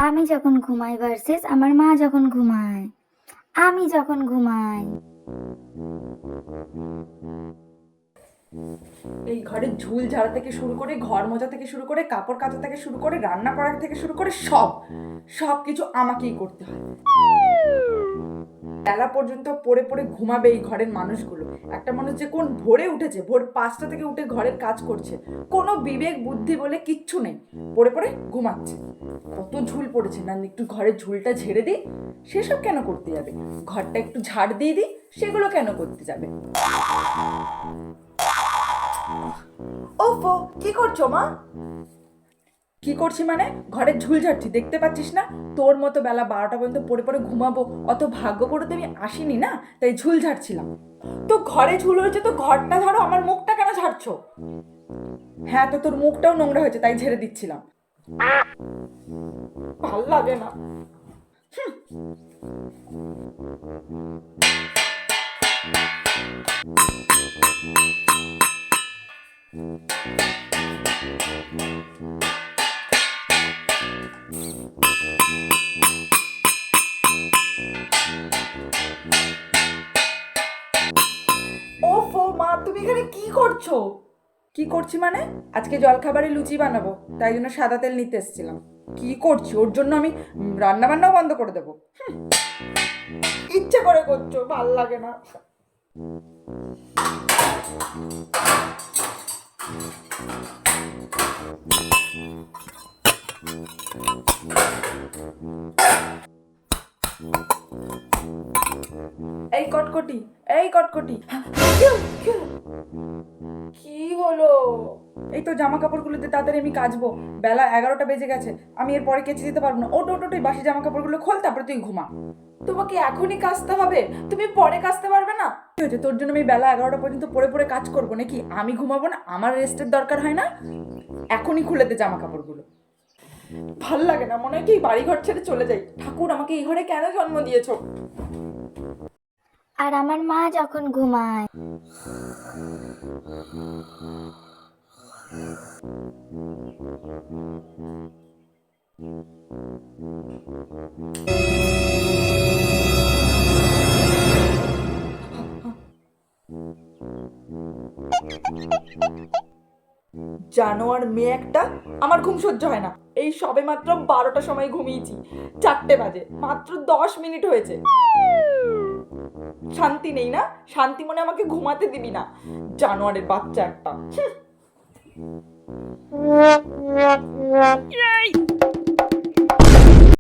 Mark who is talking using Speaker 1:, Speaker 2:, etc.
Speaker 1: আমি যখন ঘুমাই ভার্সেস আমার মা যখন ঘুমায়। আমি যখন ঘুমাই।
Speaker 2: এই ঘরের ঝুল ঝাড়া থেকে শুরু করে ঘর মোছা থেকে শুরু করে কাপড় কাচা থেকে শুরু করে রান্না করা থেকে শুরু করে সব কিছু আমাকেই করতে হয়। বেলা পর্যন্ত পড়ে পড়ে ঘুমাবে এই ঘরের মানুষগুলো। একটা মানুষ যে কোন ভোরে উঠেছে, ভোর 5টা থেকে উঠে ঘরের কাজ করছে, কোনো বিবেক বুদ্ধি বলে কিচ্ছু নেই, পড়ে পড়ে ঘুমাচ্ছে। কত ঝুল পড়েছে না, একটু ঘরের ঝুলটা ঝেড়ে দিই, সেসব কেন করতে যাবে? ঘরটা একটু ঝাড় দিয়ে দিই, সেগুলো কেন করতে যাবে? ওফো, কি করছো মা? কি করছি মানে? ঘরের ঝুল ঝাড়ছি, দেখতে পাচ্ছিস না? তোর মতো বেলা 12টা পর্যন্ত পড়ে পড়ে ঘুমাবো অত ভাগ্য করে তো আমি আসিনি না, তাই ঝুল ঝাড়ছিলাম। তো ঘরে ঝুল হয়েছে তো ঘরটা ঝাড়ো, আমার মুখটা কেন ঝাড়ছো? হ্যাঁ, তো তোর মুখটাও নোংরা হয়েছে তাই ঝেড়ে দিচ্ছিলাম। ভাল লাগে না। ওফো মা, তুমি এখানে কি করছো? কি করছি মানে? আজকে জলখাবারে লুচি বানাবো, তাই জন্য সাদা তেল নিতে এসেছিলাম। কি করছি? ওর জন্য আমি রান্না বান্নাও বন্ধ করে দেবো? ইচ্ছে করে করছো, ভাল লাগে না। এই কটকটি, এই কটকটি, কি হলো? এই তো জামা কাপড়গুলোতে তাড়াতাড়ি আমি কাচবো, বেলা 11টা বেজে গেছে, আমি এরপরে কেচে দিতে পারবো না। ওট ওট ওট, বাসি জামা কাপড়গুলো খোল, তারপরে তুই ঘুমা। তোমাকে এখনই কাচতে হবে? তুমি পরে কাচতে পারবে না? কি হয়েছে তোর জন্য আমি বেলা 11টা পর্যন্ত পড়ে পড়ে কাজ করবো নাকি? আমি ঘুমাবো না? আমার রেস্টের দরকার হয় না? এখনই খুলে দে জামা কাপড়গুলো। ভাল লাগে না, মনে হয় কি বাড়ি ঘর ছেড়ে চলে যাই। ঠাকুর, আমাকে এই ঘরে কেন জন্ম দিয়েছো?
Speaker 1: আর আমার মা যখন ঘুমায়।
Speaker 2: জানোয়ার মেয়ে একটা, আমার ঘুম সহ্য হয় না। এই সবে মাত্র 12টার সময় ঘুমিয়েছি, 4টে বাজে, মাত্র 10 মিনিট হয়েছে। শান্তি নেই না? শান্তি মনে আমাকে ঘুমাতে দিবি না, জানোয়ারের বাচ্চা একটা।